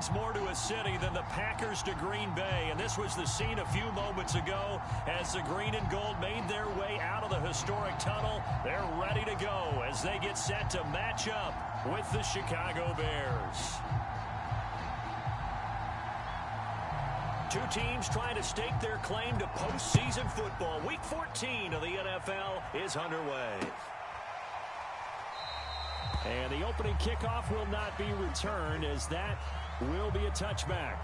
means more to a city than the Packers to Green Bay, and this was the scene a few moments ago as the green and gold made their way out of the historic tunnel. They're ready to go as they get set to match up with the Chicago Bears. Two teams trying to stake their claim to postseason football. Week 14 of the NFL is underway. And the opening kickoff will not be returned, as that will be a touchback.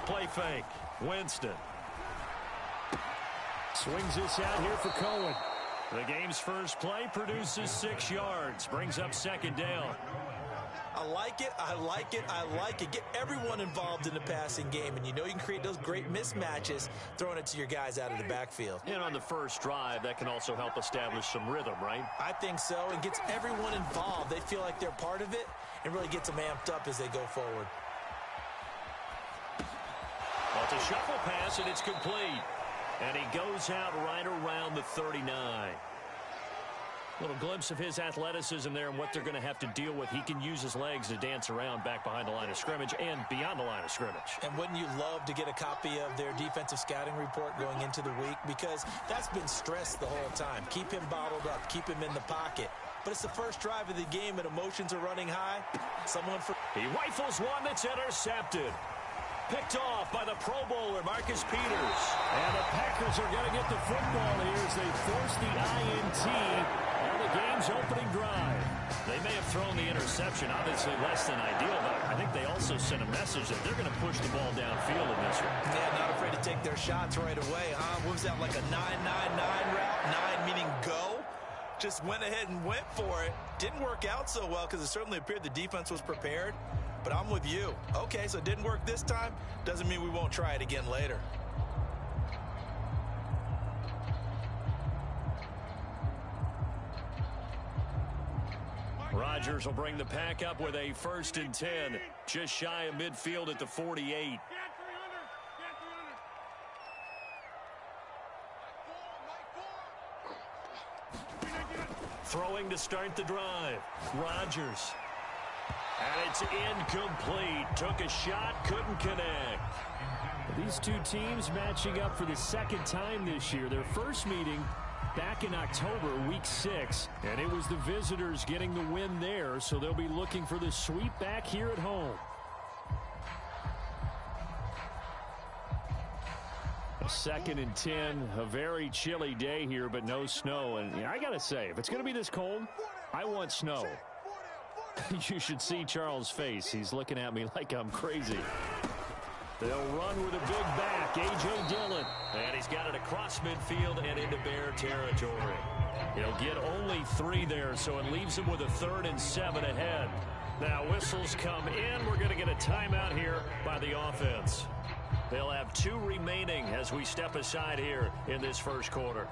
Play fake. Winston. Swings this out here for Cohen. The game's first play produces 6 yards. Brings up second down. I like it. I like it. I like it. Get everyone involved in the passing game. And you know you can create those great mismatches throwing it to your guys out of the backfield. And on the first drive, that can also help establish some rhythm, right? I think so. And gets everyone involved. They feel like they're part of it and really gets them amped up as they go forward. Well, it's a shuffle pass, and it's complete. And he goes out right around the 39. Little glimpse of his athleticism there and what they're going to have to deal with. He can use his legs to dance around back behind the line of scrimmage and beyond the line of scrimmage. And wouldn't you love to get a copy of their defensive scouting report going into the week? Because that's been stressed the whole time. Keep him bottled up. Keep him in the pocket. But it's the first drive of the game and emotions are running high. He rifles one that's intercepted. Picked off by the Pro Bowler, Marcus Peters. And the Packers are going to get the football here as they force the INT on the game's opening drive. They may have thrown the interception, obviously less than ideal, but I think they also sent a message that they're going to push the ball downfield in this one. Yeah, not afraid to take their shots right away, huh? What was that, like a 9-9-9 route? 9 meaning go? Just went ahead and went for it. Didn't work out so well because it certainly appeared the defense was prepared. But I'm with you. Okay, so it didn't work this time. Doesn't mean we won't try it again later. Rodgers will bring the pack up with a 1st and 10. Just shy of midfield at the 48. Throwing to start the drive. Rodgers. And it's incomplete. Took a shot, couldn't connect. These two teams matching up for the second time this year. Their first meeting back in October, week 6. And it was the visitors getting the win there, so they'll be looking for the sweep back here at home. A 2nd and 10, a very chilly day here, but no snow. And I got to say, if it's going to be this cold, I want snow. You should see Charles' face. He's looking at me like I'm crazy. They'll run with a big back, A.J. Dillon. And he's got it across midfield and into Bear territory. He'll get only 3 there, so it leaves him with a 3rd and 7 ahead. Now whistles come in. We're going to get a timeout here by the offense. They'll have 2 remaining as we step aside here in this first quarter.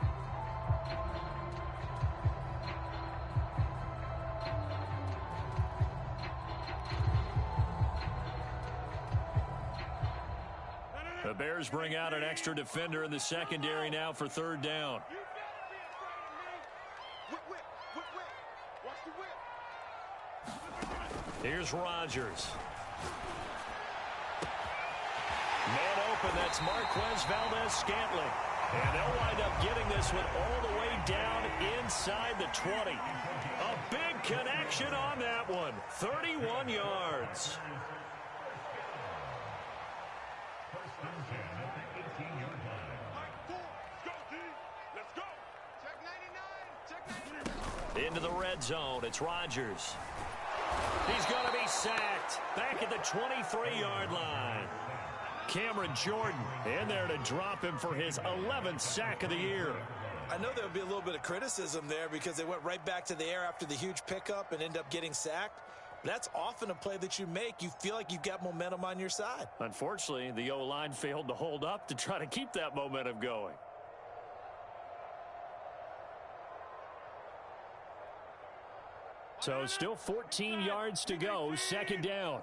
The Bears bring out an extra defender in the secondary now for 3rd down. Here's Rodgers. Man open, that's Marquez Valdez-Scantling. And they'll wind up getting this one all the way down inside the 20. A big connection on that one. 31 yards. Into the red zone, it's Rodgers. He's going to be sacked back at the 23-yard line. Cameron Jordan in there to drop him for his 11th sack of the year. I know there'll be a little bit of criticism there because they went right back to the air after the huge pickup and ended up getting sacked. That's often a play that you make. You feel like you've got momentum on your side. Unfortunately, the O-line failed to hold up to try to keep that momentum going. So still 14 yards to go, second down.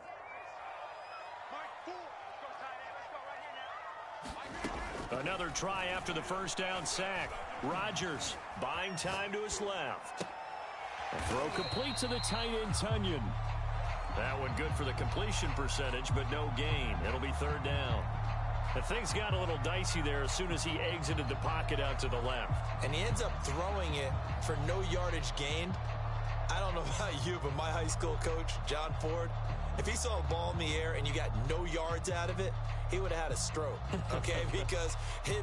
Another try after the first down sack. Rodgers buying time to his left. The throw complete to the tight end, Tunyon. That one good for the completion percentage, but no gain. It'll be third down. And things got a little dicey there as soon as he exited the pocket out to the left. And he ends up throwing it for no yardage gained. I don't know about you, but my high school coach, John Ford, if he saw a ball in the air and you got no yards out of it, he would have had a stroke, okay? Because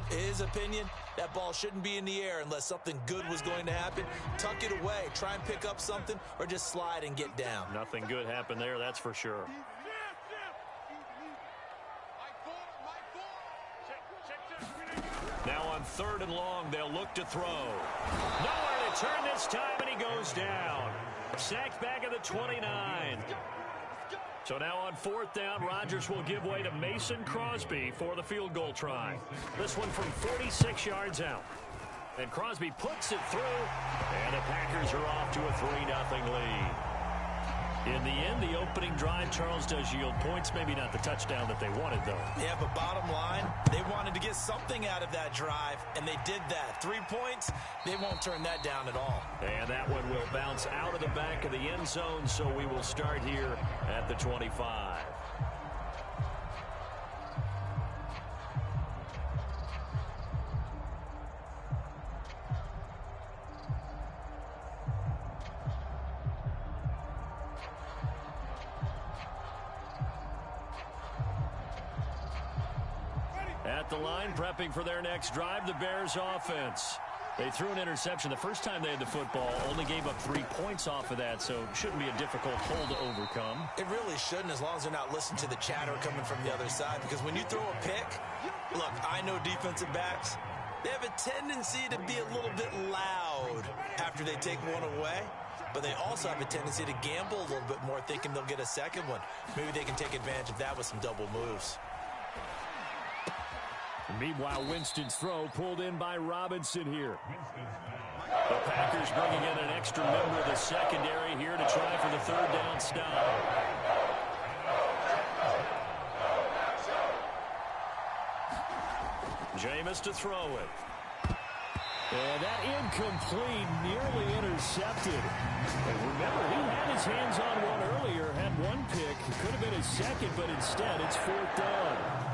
his opinion, that ball shouldn't be in the air unless something good was going to happen. Tuck it away, try and pick up something, or just slide and get down. Nothing good happened there, that's for sure. Now on third and long, they'll look to throw. Nowhere to turn this time, and he goes down. Sacked back at the 29. So now on fourth down, Rodgers will give way to Mason Crosby for the field goal try. This one from 46 yards out. And Crosby puts it through, and the Packers are off to a 3-0 lead. In the end, the opening drive, Charles, does yield points. Maybe not the touchdown that they wanted, though. Yeah, but bottom line, they wanted to get something out of that drive, and they did that. 3 points, they won't turn that down at all. And that one will bounce out of the back of the end zone, so we will start here at the 25. At the line, prepping for their next drive, the Bears offense. They threw an interception the first time they had the football, only gave up 3 points off of that, so it shouldn't be a difficult hole to overcome. It really shouldn't, as long as they're not listening to the chatter coming from the other side, because when you throw a pick, look, I know defensive backs, they have a tendency to be a little bit loud after they take one away, but they also have a tendency to gamble a little bit more, thinking they'll get a second one. Maybe they can take advantage of that with some double moves. Meanwhile, Winston's throw pulled in by Robinson here. The Packers bringing in an extra member of the secondary here to try for the third down stop. Jameis to throw it. And that incomplete, nearly intercepted. And remember, he had his hands on one earlier, had one pick. It could have been his second, but instead it's fourth down.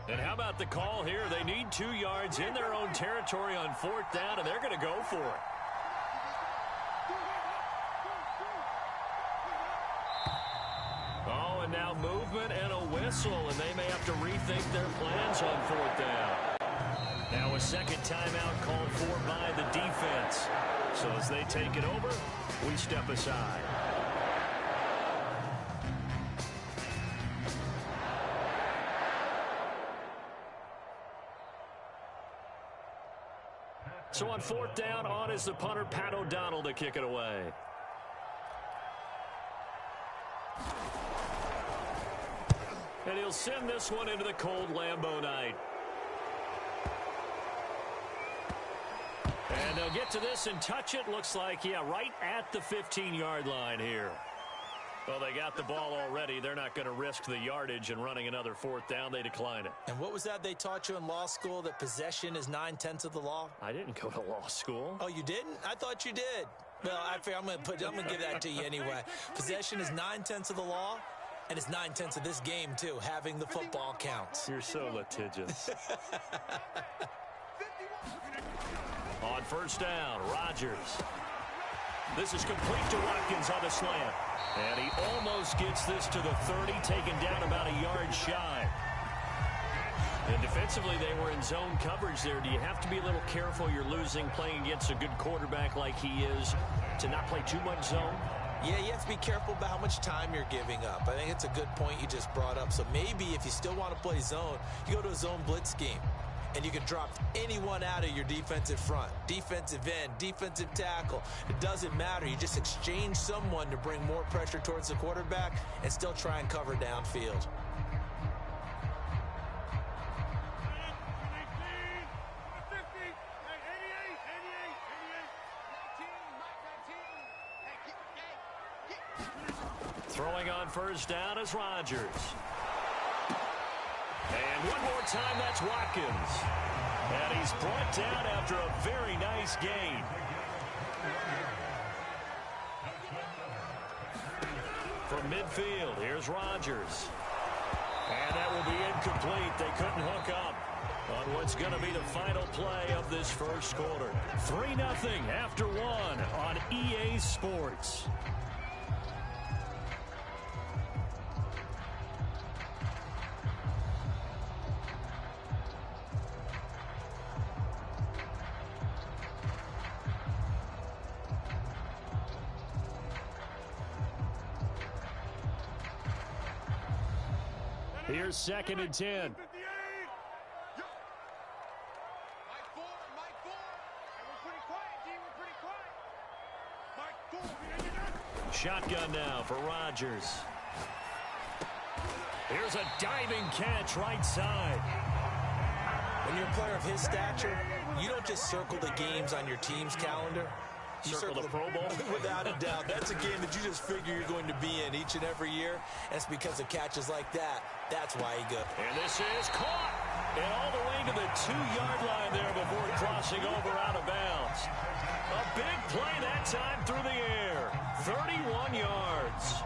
And how about the call here? They need 2 yards in their own territory on fourth down, and they're going to go for it. Oh, and now movement and a whistle, and they may have to rethink their plans on fourth down. Now a second timeout called for by the defense. So as they take it over, we step aside. So on fourth down, on is the punter, Pat O'Donnell, to kick it away. And he'll send this one into the cold Lambeau night. And they'll get to this and touch it. Looks like, yeah, right at the 15-yard line here. Well, they got the ball already. They're not going to risk the yardage and running another fourth down. They decline it. And what was that they taught you in law school, that possession is 9/10 of the law? I didn't go to law school. Oh, you didn't? I thought you did. Well, I'm going to give that to you anyway. Possession is 9/10 of the law, and it's 9/10 of this game, too. Having the football counts. You're so litigious. On first down, Rodgers. This is complete to Watkins on the slant. And he almost gets this to the 30, taken down about a yard shy. And defensively, they were in zone coverage there. Do you have to be a little careful? You're losing, playing against a good quarterback like he is, to not play too much zone? Yeah, you have to be careful about how much time you're giving up. I think it's a good point you just brought up. So maybe if you still want to play zone, you go to a zone blitz scheme. And you can drop anyone out of your defensive front, defensive end, defensive tackle. It doesn't matter. You just exchange someone to bring more pressure towards the quarterback and still try and cover downfield. Throwing on first down is Rodgers. And one more time, that's Watkins. And he's brought down after a very nice gain. From midfield, here's Rodgers. And that will be incomplete. They couldn't hook up on what's going to be the final play of this first quarter. 3-0 after one on EA Sports. Here's 2nd and 10. Shotgun now for Rodgers. Here's a diving catch right side. When you're a player of his stature, you don't just circle the games on your team's calendar. You circle the Pro Bowl? Without a doubt. That's a game that you just figure you're going to be in each and every year. And it's because of catches like that. That's why he goes. And this is caught. And all the way to the 2-yard line there before crossing over out of bounds. A big play that time through the air. 31 yards.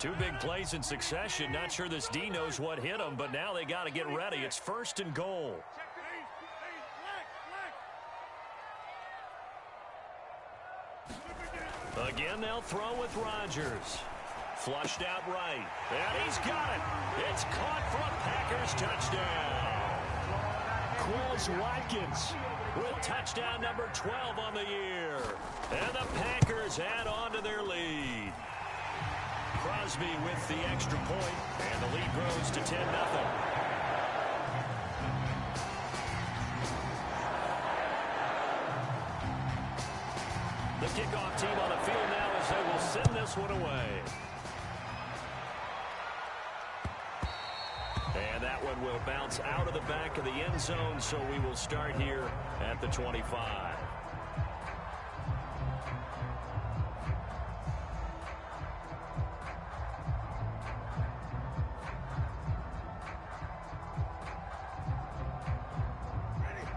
Two big plays in succession. Not sure this D knows what hit him, but now they got to get ready. It's 1st and goal. Again, they'll throw with Rodgers. Flushed out right. And he's got it. It's caught for a Packers touchdown. Quez Watkins with touchdown number 12 on the year. And the Packers add on to their lead. Crosby with the extra point, and the lead grows to 10-0. The kickoff team on the field now as they will send this one away. And that one will bounce out of the back of the end zone, so we will start here at the 25.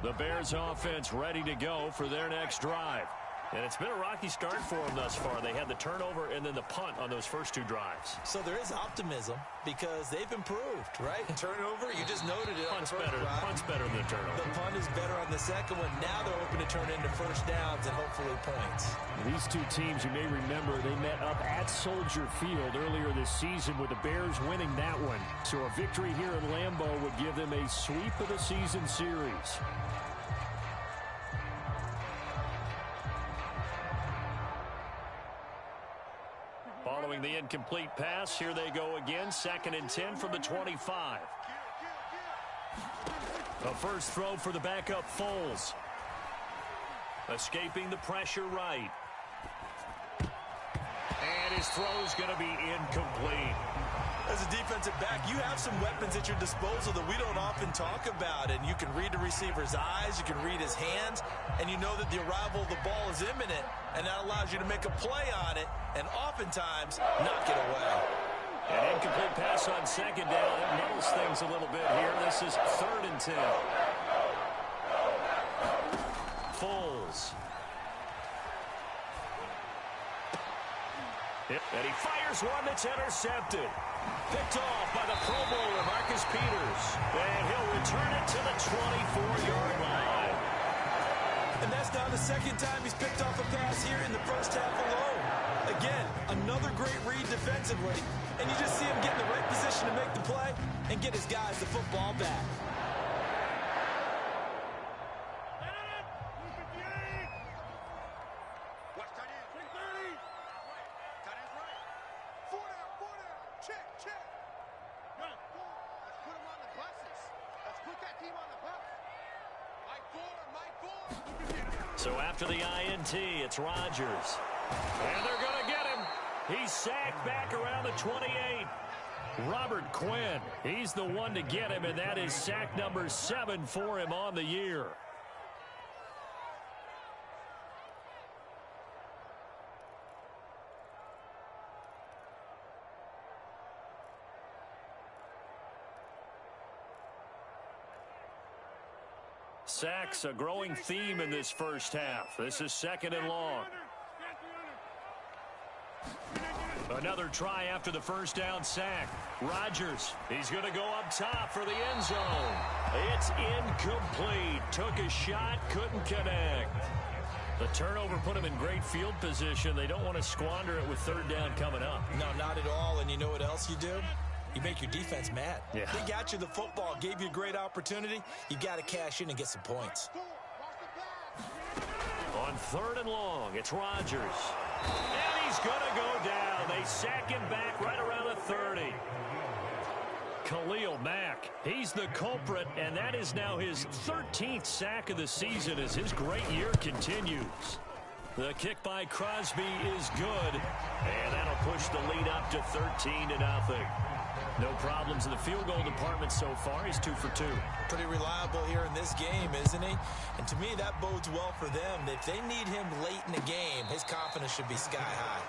The Bears offense ready to go for their next drive. And it's been a rocky start for them thus far. They had the turnover and then the punt on those first two drives. So there is optimism because they've improved, right? Turnover, you just noted it. Punt's better. Punt's better than the turnover. The punt is better on the second one. Now they're hoping to turn into first downs and hopefully points. These two teams, you may remember, they met up at Soldier Field earlier this season with the Bears winning that one. So a victory here in Lambeau would give them a sweep of the season series. Following the incomplete pass, here they go again. 2nd and 10 from the 25. A first throw for the backup Foles. Escaping the pressure right. And his throw's going to be incomplete. As a defensive back, you have some weapons at your disposal that we don't often talk about. And you can read the receiver's eyes, you can read his hands, and you know that the arrival of the ball is imminent. And that allows you to make a play on it and oftentimes knock it away. An incomplete pass on 2nd down. It muddles things a little bit here. This is 3rd and 10. Foles. And he fires one that's intercepted. Picked off by the Pro Bowler, Marcus Peters. And he'll return it to the 24-yard line. And that's now the 2nd time he's picked off a pass here in the first half alone. Again, another great read defensively. And you just see him get in the right position to make the play and get his guys the football back. So after the INT, it's Rodgers. And they're going to get him. He's sacked back around the 28. Robert Quinn, he's the one to get him, and that is sack number 7 for him on the year. Sacks, a growing theme in this first half. This is 2nd and long. Another try after the first down sack. Rodgers, he's going to go up top for the end zone. It's incomplete. Took a shot, couldn't connect. The turnover put him in great field position. They don't want to squander it with 3rd down coming up. No, not at all. And you know what else you do? You make your defense mad. Yeah. They got you the football, gave you a great opportunity. You got to cash in and get some points. On 3rd and long, it's Rodgers. And he's going to go down. They sack him back right around the 30. Khalil Mack, he's the culprit, and that is now his 13th sack of the season as his great year continues. The kick by Crosby is good, and that'll push the lead up to 13-0. No problems in the field goal department so far. He's 2 for 2. Pretty reliable here in this game, isn't he? And to me, that bodes well for them. If they need him late in the game, his confidence should be sky high.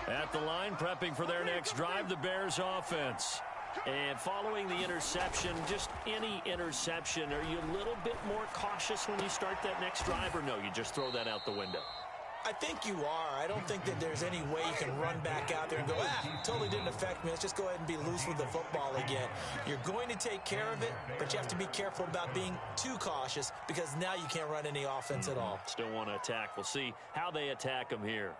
At the line, prepping for their next drive, the Bears offense. And following the interception, just any interception, are you a little bit more cautious when you start that next drive, or no, you just throw that out the window? I think you are. I don't think that there's any way you can run back out there and go, totally didn't affect me. Let's just go ahead and be loose with the football again. You're going to take care of it, but you have to be careful about being too cautious because now you can't run any offense at all. Still want to attack. We'll see how they attack them here.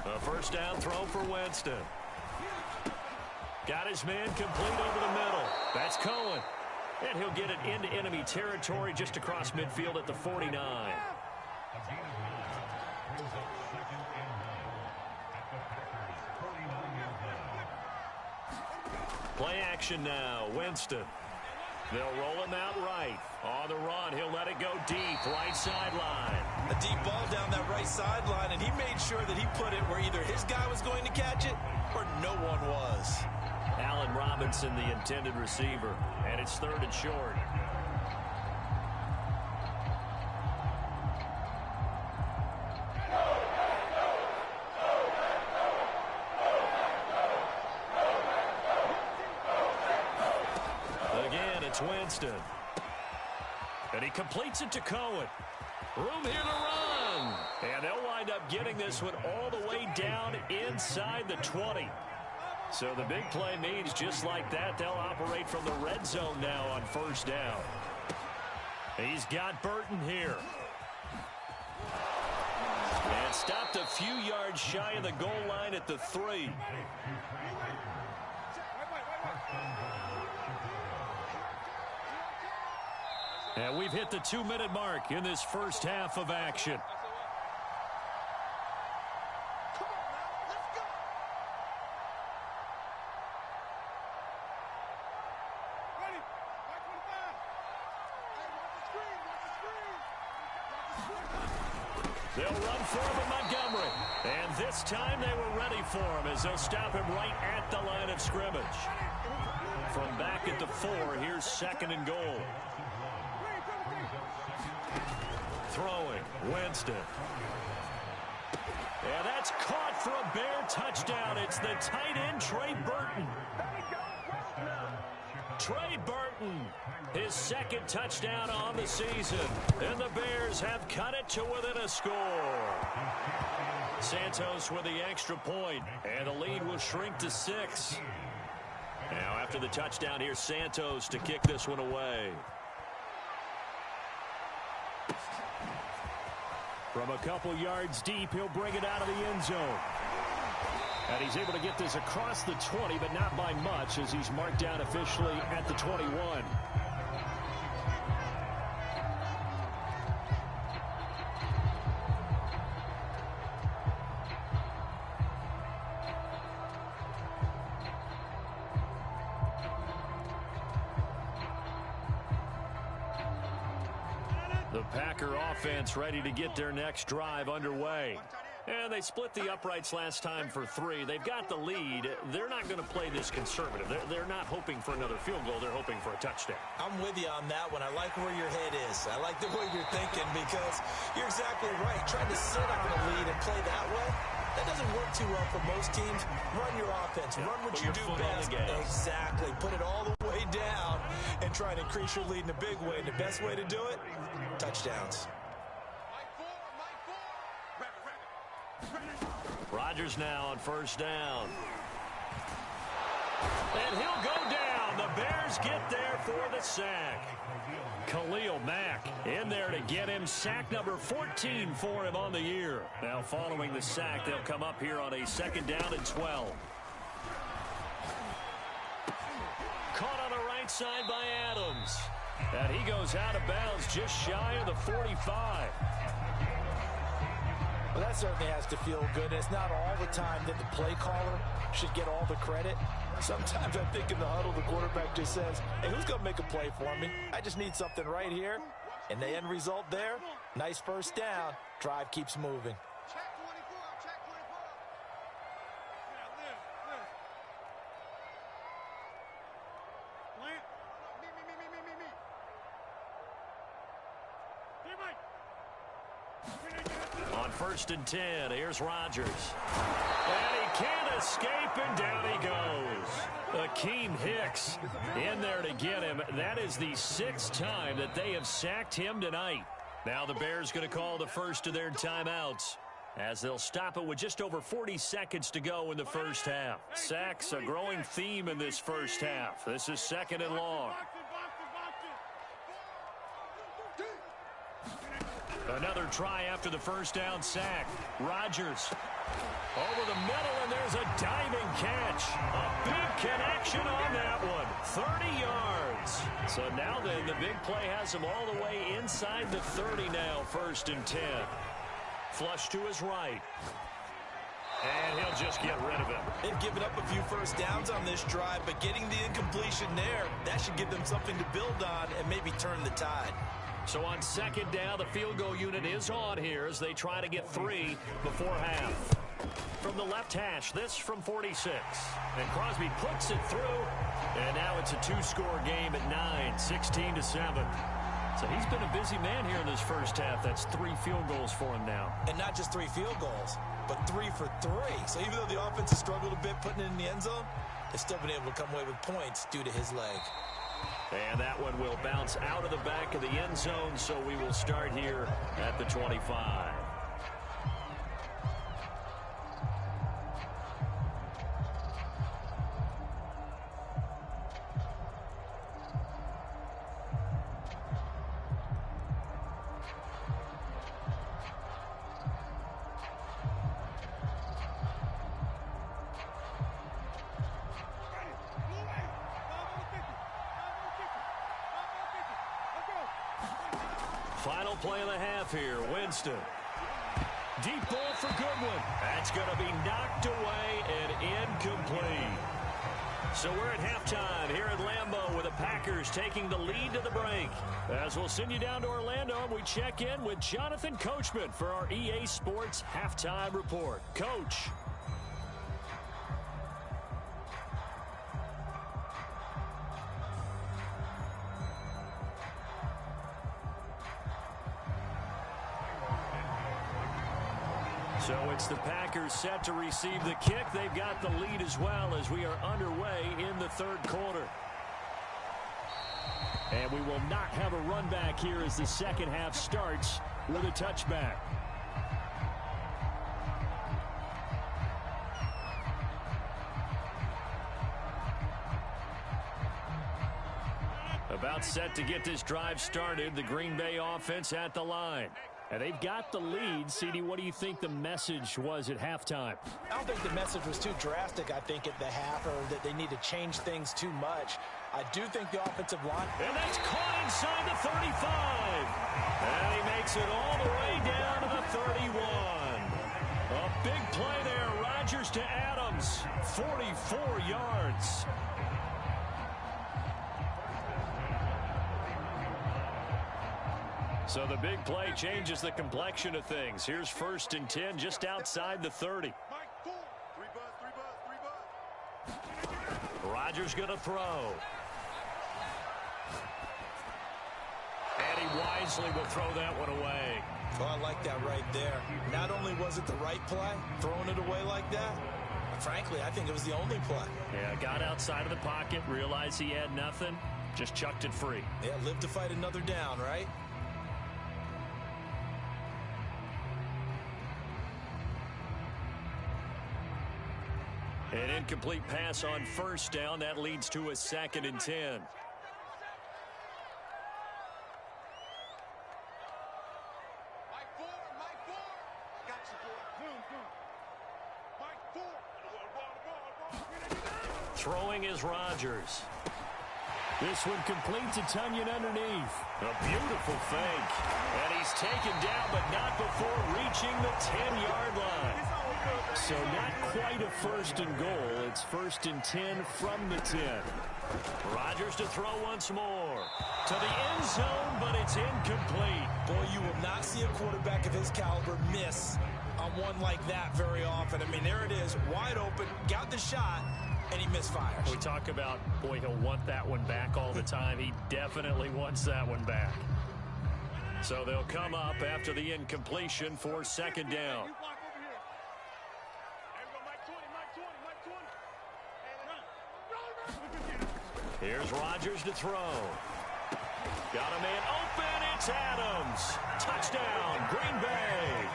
A first down throw for Winston. Got his man complete over the middle. That's Cohen. And he'll get it into enemy territory just across midfield at the 49. Play action now. Winston. They'll roll him out right. On the run, he'll let it go deep, right sideline. A deep ball down that right sideline, and he made sure that he put it where either his guy was going to catch it or no one was. Allen Robinson, the intended receiver, and it's 3rd and short. Again, it's Winston. And he completes it to Cohen. Room here to run. And they'll wind up getting this one all the way down inside the 20. So the big play means just like that, they'll operate from the red zone now on 1st down. He's got Burton here. And stopped a few yards shy of the goal line at the 3. And we've hit the 2-minute mark in this first half of action. They'll run for him in Montgomery. And this time they were ready for him as they'll stop him right at the line of scrimmage. From back at the 4, here's 2nd and goal. Throwing, Winston. And that's caught for a Bear touchdown. It's the tight end, Trey Burton. Trey Burton, his 2nd touchdown on the season. And the Bears have cut it to within a score. Santos with the extra point, and the lead will shrink to 6. Now after the touchdown, here's Santos to kick this one away. From a couple yards deep, he'll bring it out of the end zone. And he's able to get this across the 20, but not by much, as he's marked down officially at the 21. The Packer offense ready to get their next drive underway. And they split the uprights last time for 3. They've got the lead. They're not going to play this conservative. They're not hoping for another field goal. They're hoping for a touchdown. I'm with you on that one. I like where your head is. I like the way you're thinking because you're exactly right. Trying to sit on a lead and play that way, that doesn't work too well for most teams. Run your offense. Run what you do best. Exactly. Put it all the way down and try to increase your lead in a big way. And the best way to do it, touchdowns. Rodgers now on 1st down. And he'll go down. The Bears get there for the sack. Khalil Mack in there to get him. Sack number 14 for him on the year. Now following the sack, they'll come up here on a 2nd down and 12. Caught on the right side by Adams. And he goes out of bounds just shy of the 45. Well, that certainly has to feel good. It's not all the time that the play caller should get all the credit. Sometimes I think in the huddle, the quarterback just says, hey, who's going to make a play for me? I just need something right here. And the end result there, nice 1st down. Drive keeps moving. On 1st and 10, here's Rodgers. And he can't escape, and down he goes. Akeem Hicks in there to get him. That is the 6th time that they have sacked him tonight. Now the Bears going to call the first of their timeouts, as they'll stop it with just over 40 seconds to go in the first half. Sacks, a growing theme in this first half. This is 2nd and long. Another try after the 1st down sack. Rodgers over the middle, and there's a diving catch. A big connection on that one. 30 yards. So now then, the big play has him all the way inside the 30 now, 1st and 10. Flush to his right. And he'll just get rid of him. They've given up a few first downs on this drive, but getting the incompletion there, that should give them something to build on and maybe turn the tide. So on second down, the field goal unit is on here as they try to get 3 before half. From the left hash, this from 46. And Crosby puts it through. And now it's a 2-score game at 9, 16-7. So he's been a busy man here in this first half. That's 3 field goals for him now. And not just 3 field goals, but 3 for 3. So even though the offense has struggled a bit putting it in the end zone, they've still been able to come away with points due to his leg. And that one will bounce out of the back of the end zone, so we will start here at the 25. Final play of the half here. Winston. Deep ball for Goodwin. That's going to be knocked away and incomplete. So we're at halftime here at Lambeau with the Packers taking the lead to the break. As we'll send you down to Orlando, we check in with Jonathan Coachman for our EA Sports Halftime Report. Coach. So it's the Packers set to receive the kick. They've got the lead as well as we are underway in the third quarter. And we will not have a run back here as the second half starts with a touchback. About set to get this drive started, the Green Bay offense at the line. And they've got the lead. CD, what do you think the message was at halftime? I don't think the message was too drastic, I think, at the half, or that they need to change things too much. I do think the offensive line... And that's caught inside the 35. And he makes it all the way down to the 31. A big play there. Rodgers to Adams. 44 yards. So the big play changes the complexion of things. Here's 1st and 10 just outside the 30. Rodgers going to throw. And he wisely will throw that one away. Oh, I like that right there. Not only was it the right play, throwing it away like that, frankly, I think it was the only play. Yeah, got outside of the pocket, realized he had nothing, just chucked it free. Yeah, live to fight another down, right? An incomplete pass on 1st down. That leads to a 2nd and 10. Throwing is Rodgers. This one complete to Tunyon underneath. A beautiful fake. And he's taken down, but not before reaching the 10-yard line. So not quite a 1st and goal. It's 1st and 10 from the 10. Rodgers to throw once more. To the end zone, but it's incomplete. Boy, you will not see a quarterback of his caliber miss on one like that very often. I mean, there it is, wide open, got the shot, and he misfires. We talk about, boy, he'll want that one back all the time. He definitely wants that one back. So they'll come up after the incompletion for 2nd down. Here's Rodgers to throw. Got a man open. It's Adams. Touchdown, Green Bay.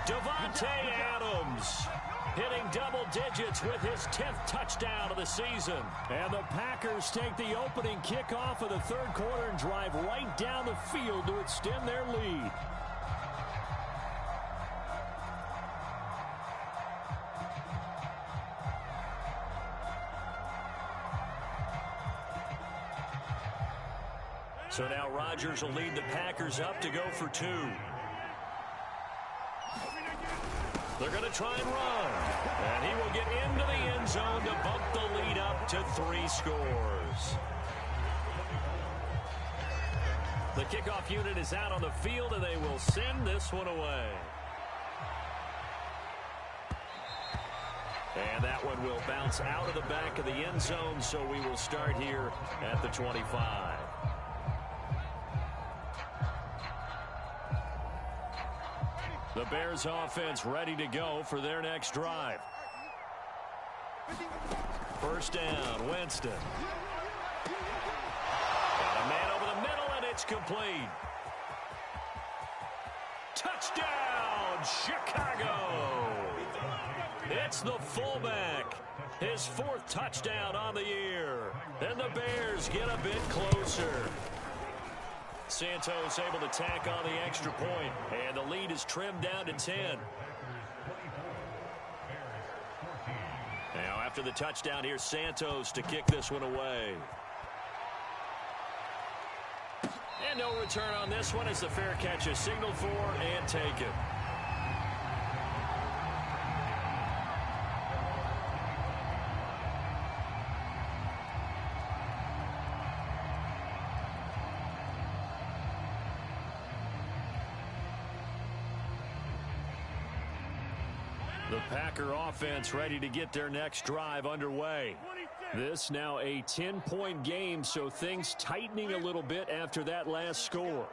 Davante Adams hitting double digits with his 10th touchdown of the season. And the Packers take the opening kickoff of the third quarter and drive right down the field to extend their lead. So now Rodgers will lead the Packers up to go for 2. They're going to try and run. And he will get into the end zone to bump the lead up to 3 scores. The kickoff unit is out on the field, and they will send this one away. And that one will bounce out of the back of the end zone, so we will start here at the 25. The Bears offense ready to go for their next drive. First down, Winston. And a man over the middle, and it's complete. Touchdown, Chicago! It's the fullback. His 4th touchdown on the year. And the Bears get a bit closer. Santos able to tack on the extra point, and the lead is trimmed down to 10. Now after the touchdown, here's Santos to kick this one away. And no return on this one as the fair catch is signaled for and taken. The Packer offense ready to get their next drive underway. This now a 10-point game, so things tightening a little bit after that last score.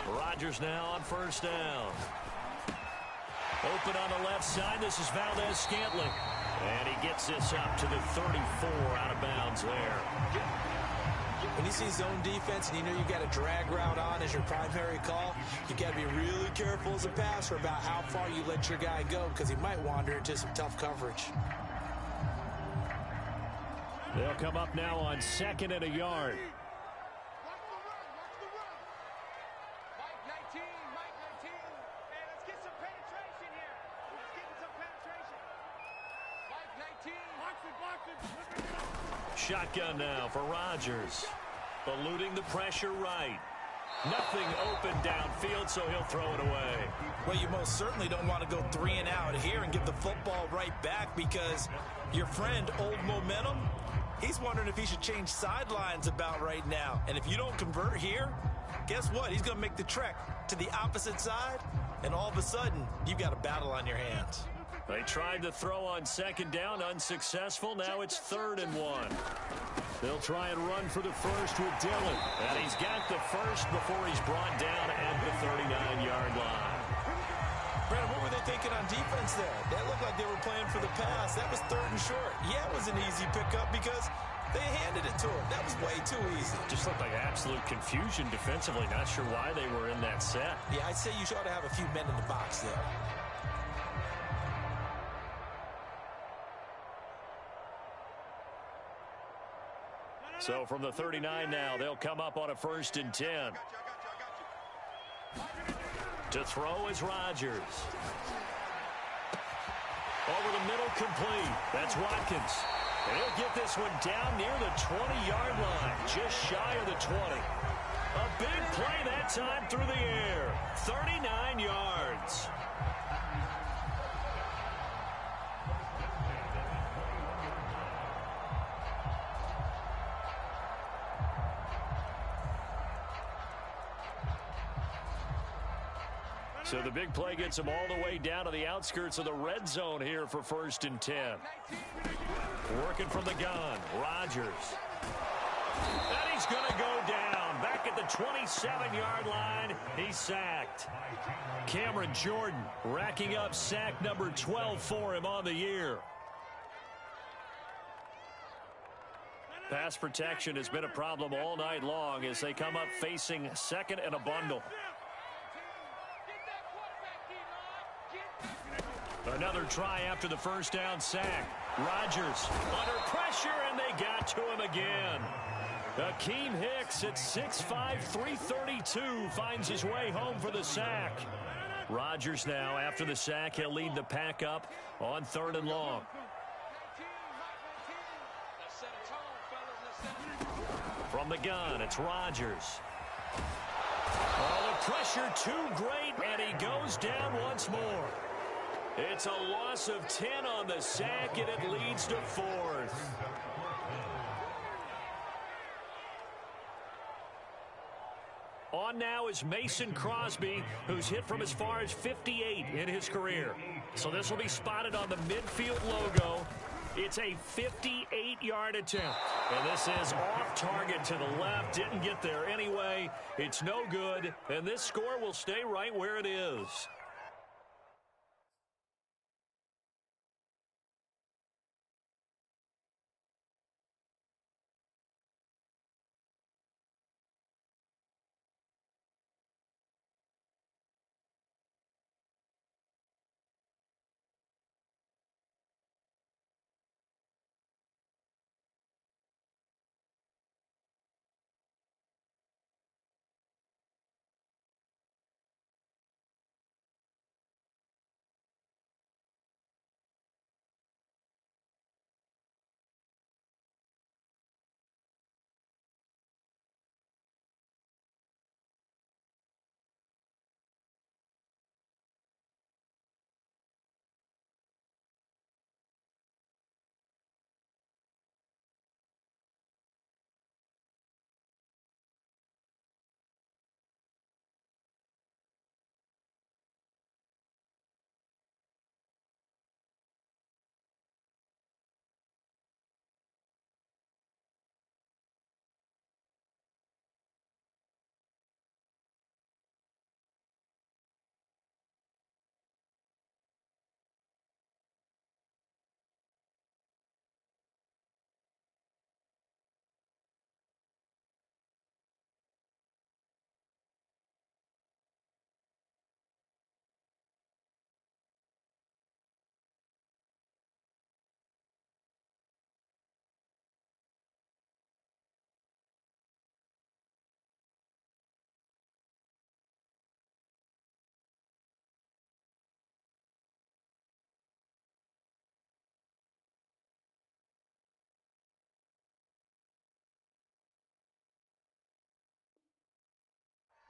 Rodgers now on first down. Open on the left side. This is Valdez-Scantling. And he gets this up to the 34 out of bounds there. When you see zone defense and you know you got a drag route on as your primary call, you got to be really careful as a passer about how far you let your guy go because he might wander into some tough coverage. They'll come up now on 2nd and a yard. Shotgun now for Rodgers. Eluding the pressure right. Nothing open downfield, so he'll throw it away. Well, you most certainly don't want to go 3 and out here and give the football right back because your friend, Old Momentum, he's wondering if he should change sidelines about right now. And if you don't convert here, guess what? He's going to make the trek to the opposite side, and all of a sudden, you've got a battle on your hands. They tried to throw on 2nd down, unsuccessful. Now it's 3rd and 1. They'll try and run for the first with Dillon. And he's got the first before he's brought down at the 39-yard line. Brandon, what were they thinking on defense there? That looked like they were playing for the pass. That was 3rd and short. Yeah, it was an easy pickup because they handed it to him. That was way too easy. Just looked like absolute confusion defensively. Not sure why they were in that set. Yeah, I'd say you ought to have a few men in the box there. So from the 39 now, they'll come up on a 1st and 10. To throw is Rodgers. Over the middle, complete. That's Watkins. And he'll get this one down near the 20-yard line, just shy of the 20. A big play that time through the air. 39 yards. So the big play gets him all the way down to the outskirts of the red zone here for 1st and 10. Working from the gun, Rodgers. And he's going to go down. Back at the 27-yard line, he's sacked. Cameron Jordan racking up sack number 12 for him on the year. Pass protection has been a problem all night long as they come up facing 2nd and a bundle. Another try after the first down sack. Rodgers under pressure, and they got to him again. Akeem Hicks at 6'5", 332 finds his way home for the sack. Rodgers now, after the sack, he'll lead the pack up on 3rd and long. From the gun, it's Rodgers. Oh, the Pressure too great, and he goes down once more. It's a loss of 10 on the sack, and it leads to 4th. On now is Mason Crosby, who's hit from as far as 58 in his career. So this will be spotted on the midfield logo. It's a 58-yard attempt. And this is off target to the left. Didn't get there anyway. It's no good. And this score will stay right where it is.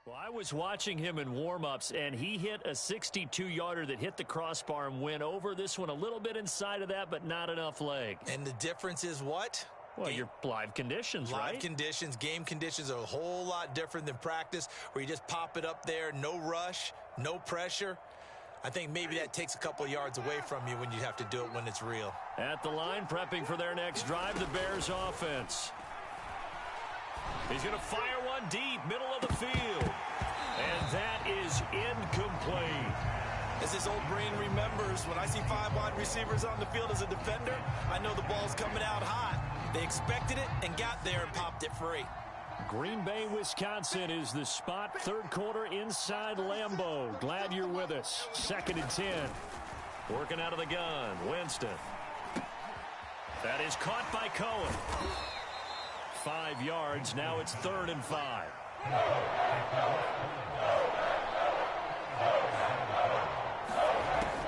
Well, I was watching him in warm-ups, and he hit a 62-yarder that hit the crossbar and went over. This one a little bit inside of that, but not enough leg. And the difference is what? Well, your live conditions, right? Live conditions, game conditions are a whole lot different than practice, where you just pop it up there, no rush, no pressure. I think maybe that takes a couple yards away from you when you have to do it when it's real. At the line, prepping for their next drive, the Bears offense. He's going to fire one deep, middle of the field. And that is incomplete. As his old brain remembers, when I see 5 wide receivers on the field as a defender, I know the ball's coming out hot. They expected it and got there and popped it free. Green Bay, Wisconsin is the spot. Third quarter inside Lambeau. Glad you're with us. 2nd and 10. Working out of the gun. Winston. That is caught by Cohen. 5 yards. Now it's 3rd and 5.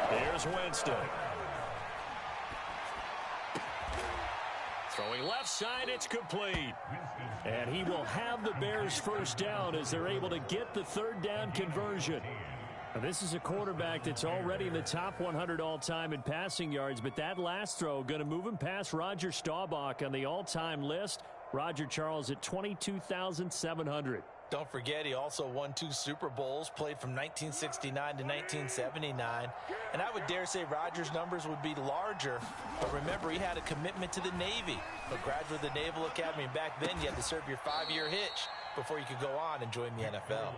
Here's Winston. Throwing left side, it's complete. And he will have the Bears first down as they're able to get the 3rd down conversion. Now, this is a quarterback that's already in the top 100 all-time in passing yards, but that last throw going to move him past Roger Staubach on the all-time list. Roger Charles at 22,700. Don't forget, he also won 2 Super Bowls, played from 1969 to 1979. And I would dare say Rodgers' numbers would be larger. But remember, he had a commitment to the Navy. A graduate of the Naval Academy. And back then, you had to serve your 5-year hitch before you could go on and join the NFL.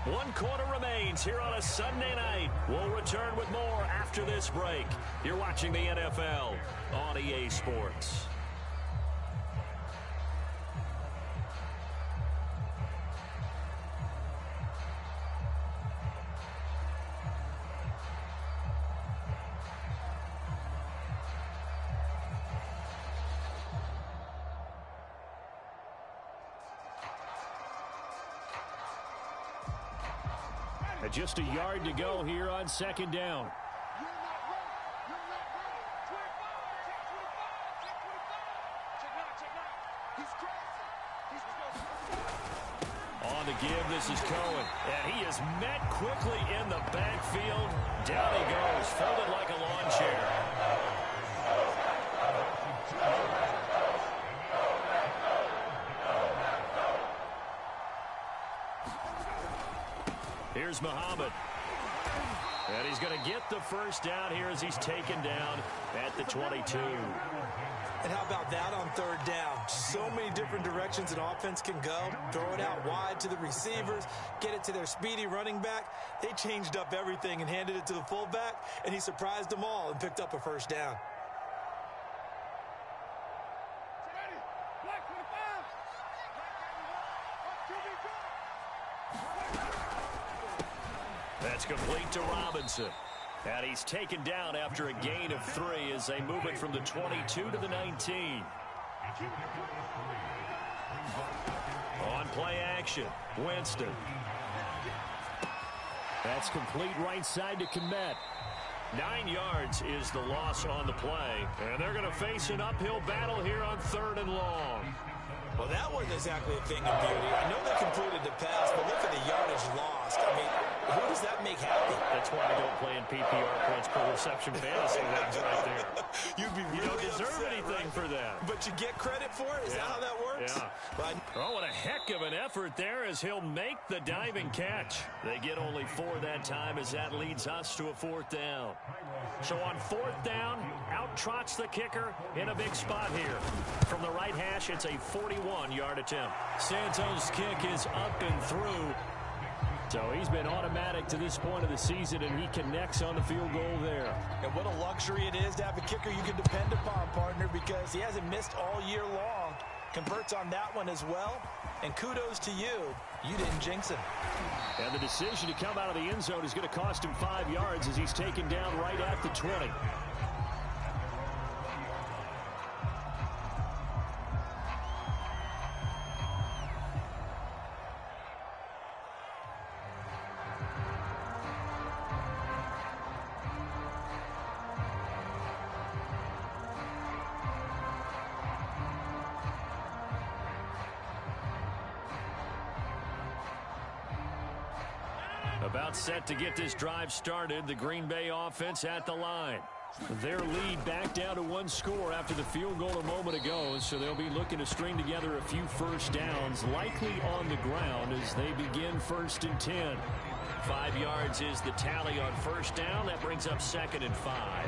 One quarter remains here on a Sunday night. We'll return with more after this break. You're watching the NFL on EA Sports. Just a yard to go here on 2nd down. give. This is Cohen. And he is met quickly in the backfield. Down he goes, folded like a lawn chair. Here's Muhammad. And he's going to get the first down here as he's taken down at the 22. And how about that on third down? So many different directions an offense can go. Throw it out wide to the receivers, get it to their speedy running back. They changed up everything and handed it to the fullback, and he surprised them all and picked up a first down. That's complete to Robinson. And he's taken down after a gain of 3 as they move it from the 22 to the 19. On play action, Winston. That's complete right side to Kmet. 9 yards is the loss on the play. And they're going to face an uphill battle here on 3rd and long. Well, that wasn't exactly a thing of beauty. I know they completed the pass, but look at the yardage lost. I mean, who does that make happy? That's why I don't play in PPR points per reception fantasy leagues right there. You'd be really You don't deserve upset, anything right? for that. But you get credit for it? Is that how that works? Yeah. But oh, what a heck of an effort there as he'll make the diving catch. They get only 4 that time as that leads us to a 4th down. So on 4th down, out trots the kicker in a big spot here. From the right hash, it's a 41-yard attempt. Santos' kick is up and through. So he's been automatic to this point of the season, and he connects on the field goal there. And what a luxury it is to have a kicker you can depend upon, partner, because he hasn't missed all year long. Converts on that one as well. And kudos to you. You didn't jinx him. And the decision to come out of the end zone is going to cost him 5 yards as he's taken down right at the 20. About set to get this drive started. The Green Bay offense at the line. Their lead back down to 1 score after the field goal a moment ago, so they'll be looking to string together a few first downs, likely on the ground as they begin 1st and 10. 5 yards is the tally on 1st down. That brings up 2nd and 5.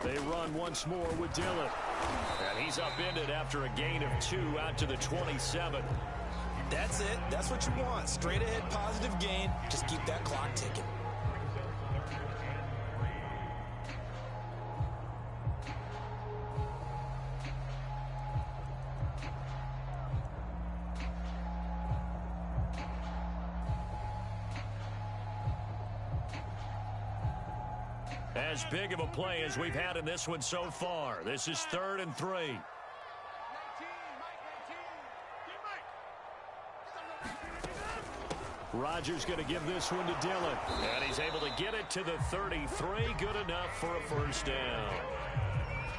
They run once more with Dillon. And he's upended after a gain of 2 out to the 27. That's it. That's what you want. Straight ahead positive gain. Just keep that clock ticking. As big of a play as we've had in this one so far. This is 3rd and 3. Rodgers going to give this one to Dillon. And he's able to get it to the 33. Good enough for a first down.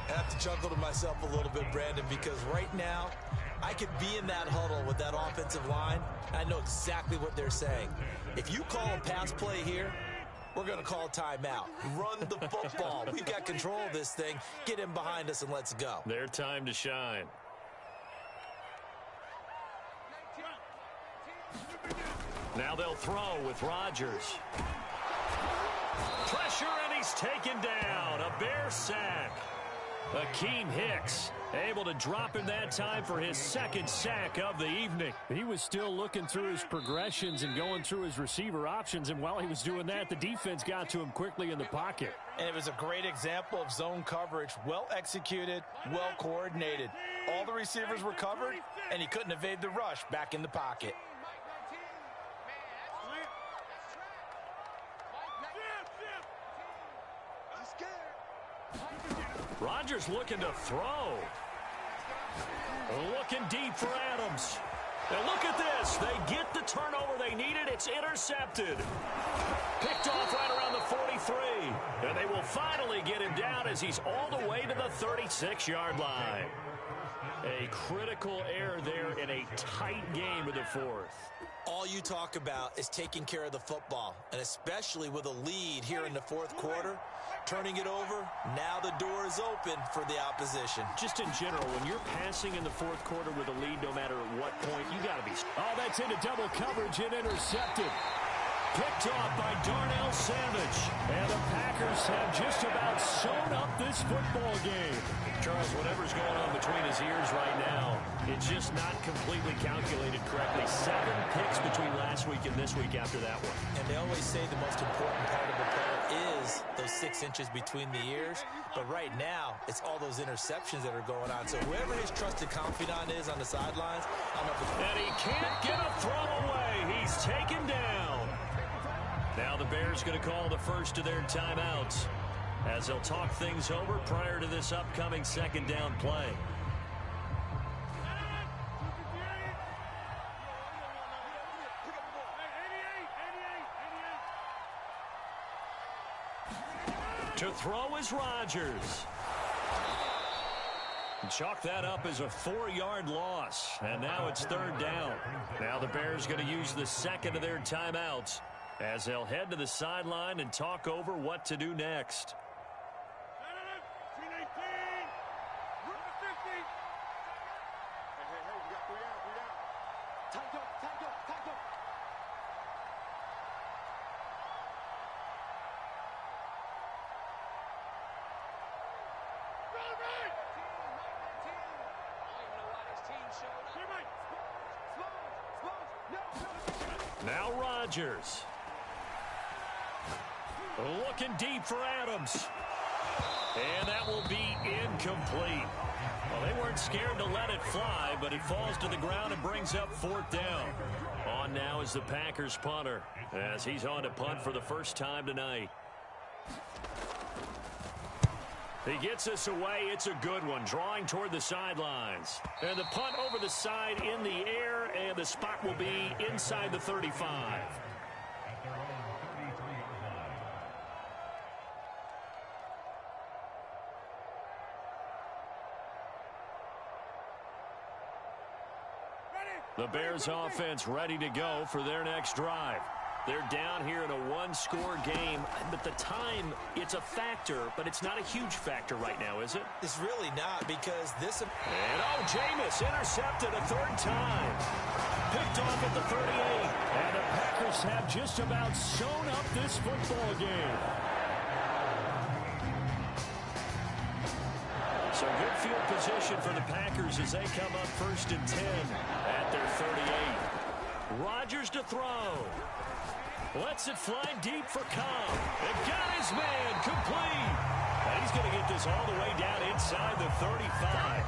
I have to chuckle to myself a little bit, Brandon, because right now I could be in that huddle with that offensive line. I know exactly what they're saying. If you call a pass play here, we're going to call timeout. Run the football. We've got control of this thing. Get him behind us and let's go. Their time to shine. Now they'll throw with Rodgers. Pressure, and he's taken down. A Bear sack. Akeem Hicks able to drop him that time for his 2nd sack of the evening. He was still looking through his progressions and going through his receiver options, and while he was doing that, the defense got to him quickly in the pocket. And it was a great example of zone coverage. Well executed, well coordinated. All the receivers were covered, and he couldn't evade the rush back in the pocket. Rodgers looking to throw. Looking deep for Adams. And look at this. They get the turnover they needed. It's intercepted. Picked off right around the 43. And they will finally get him down as he's all the way to the 36-yard line. A critical error there in a tight game of the fourth. All you talk about is taking care of the football, and especially with a lead here in the fourth quarter. Turning it over, now the door is open for the opposition. Just in general, when you're passing in the fourth quarter with a lead, no matter what point, you got to be. Oh, that's into double coverage and intercepted. Picked off by Darnell Savage. And the Packers have just about sewn up this football game. Charles, whatever's going on between his ears right now, it's just not completely calculated correctly. 7 picks between last week and this week after that one. And they always say the most important part of the play is those 6 inches between the ears. But right now, it's all those interceptions that are going on. So whoever his trusted confidant is on the sidelines, I'm up with. And he can't get a throw away. He's taken down. Now the Bears going to call the first of their timeouts as they'll talk things over prior to this upcoming second down play. To throw is Rodgers. Chalk that up as a 4-yard loss. And now it's third down. Now the Bears going to use the second of their timeouts as they'll head to the sideline and talk over what to do next. Now Rodgers. Looking deep for Adams. And that will be incomplete. Well, they weren't scared to let it fly, but it falls to the ground and brings up fourth down. On now is the Packers punter as he's on to punt for the first time tonight. He gets us away. It's a good one, drawing toward the sidelines. And the punt over the side in the air, and the spot will be inside the 35. The Bears offense ready to go for their next drive. They're down here in a one-score game, but the time, it's a factor, but it's not a huge factor right now, is it? It's really not, because this. And Jameis intercepted a third time. Picked off at the 38. And the Packers have just about sewn up this football game. So good field position for the Packers as they come up first and 10 at their 38. Rodgers to throw. Lets it fly deep for Cobb. And got his man complete. And he's going to get this all the way down inside the 35.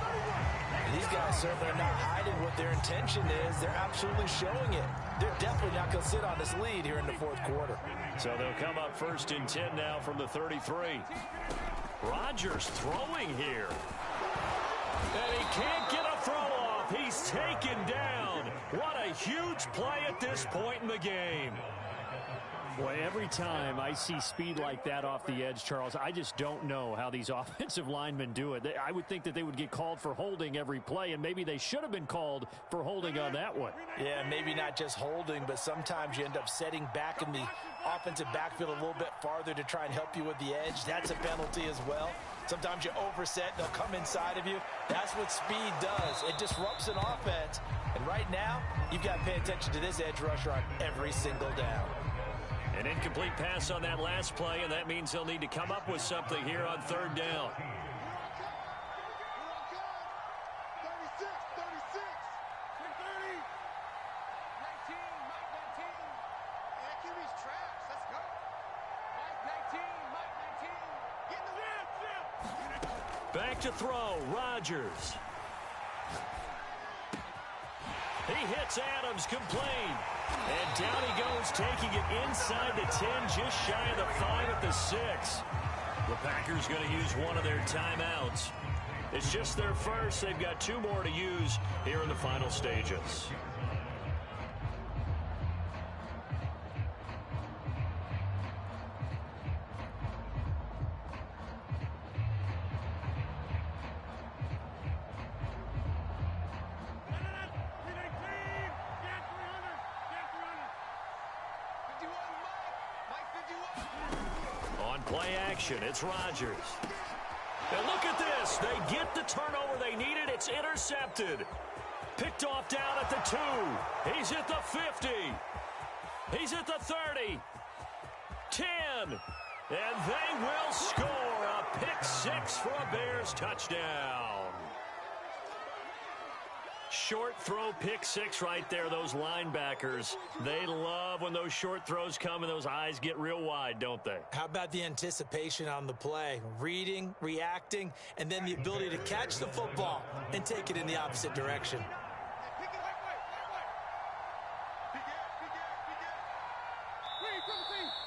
These guys certainly are not hiding what their intention is. They're absolutely showing it. They're definitely not going to sit on this lead here in the fourth quarter. So they'll come up first and 10 now from the 33. Rodgers throwing here. And he can't get a throw off. He's taken down. What a huge play at this point in the game. Boy, every time I see speed like that off the edge, Charles, I just don't know how these offensive linemen do it. I would think that they would get called for holding every play, and maybe they should have been called for holding on that one. Yeah, maybe not just holding, but sometimes you end up setting back in the offensive backfield a little bit farther to try and help you with the edge. That's a penalty as well. Sometimes you overset, they'll come inside of you. That's what speed does. It disrupts an offense. And right now, you've got to pay attention to this edge rusher on every single down. An incomplete pass on that last play, and that means they'll need to come up with something here on third down. Back to throw, Rodgers. He hits Adams, complete. And down he goes, taking it inside the 10, just shy of the 5 at the 6. The Packers going to use one of their timeouts. It's just their first. They've got 2 more to use here in the final stages. On play action, it's Rodgers. And look at this. They get the turnover they needed. It's intercepted. Picked off down at the 2. He's at the 50. He's at the 30. 10. And they will score a pick 6 for a Bears touchdown. Short throw pick 6 right there. Those linebackers, they love when those short throws come and those eyes get real wide, don't they? How about the anticipation on the play? Reading, reacting, and then the ability to catch the football and take it in the opposite direction.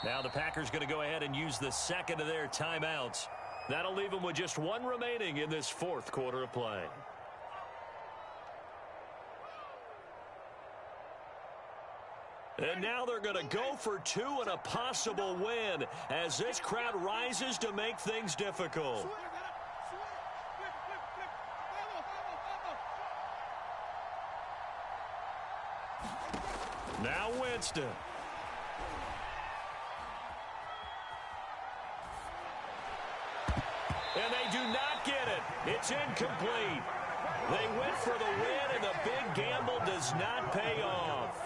Now the Packers going to go ahead and use the second of their timeouts. That'll leave them with just 1 remaining in this 4th quarter of play. And now they're going to go for 2 and a possible win as this crowd rises to make things difficult. Now Winston. And they do not get it. It's incomplete. They went for the win, and the big gamble does not pay off.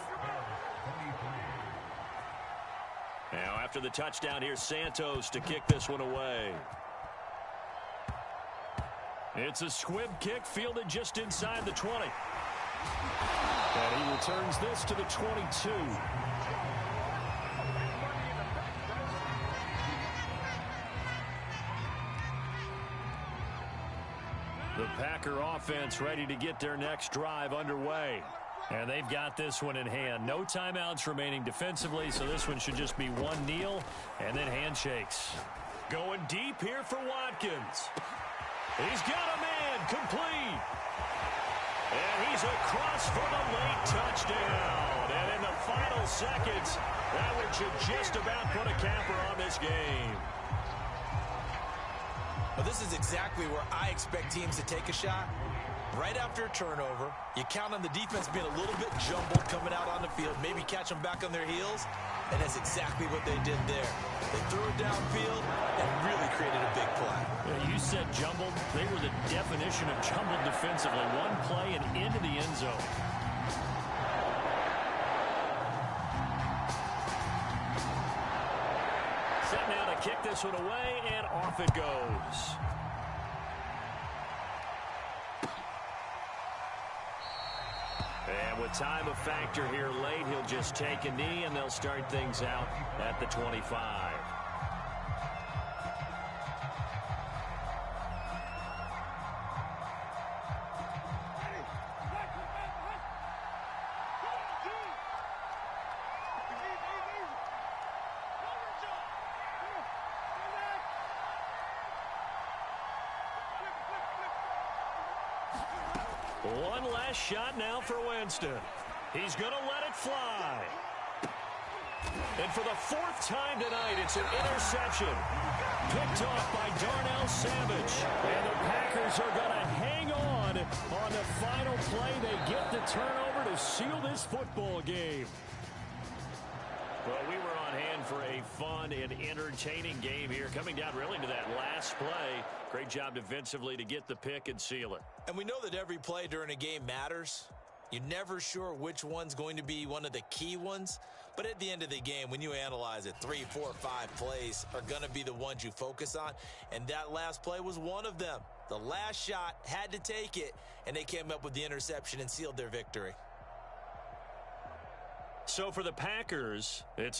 Now, after the touchdown, here's Santos to kick this one away. It's a squib kick fielded just inside the 20. And he returns this to the 22. The Packer offense ready to get their next drive underway. And they've got this one in hand. No timeouts remaining defensively, so this one should just be 1 kneel and then handshakes. Going deep here for Watkins. He's got a man complete. And he's across for the late touchdown. And in the final seconds, that one should just about put a capper on this game. Well, this is exactly where I expect teams to take a shot. Right after a turnover, you count on the defense being a little bit jumbled coming out on the field, maybe catch them back on their heels, and that's exactly what they did there. They threw it downfield and really created a big play. Yeah, you said jumbled. They were the definition of jumbled defensively. One play and into the end zone. Set now to kick this one away, and off it goes. And with time a factor here late, he'll just take a knee, and they'll start things out at the 25. One last shot now for Winston. He's going to let it fly. And for the 4th time tonight, it's an interception. Picked off by Darnell Savage. And the Packers are going to hang on the final play. They get the turnover to seal this football game. Well, we were on hand for a fun and entertaining game here. Coming down really to that last play. Great job defensively to get the pick and seal it. And we know that every play during a game matters. You're never sure which one's going to be one of the key ones. But at the end of the game, when you analyze it, 3, 4, 5 plays are going to be the ones you focus on. And that last play was one of them. The last shot had to take it, and they came up with the interception and sealed their victory. So for the Packers, it's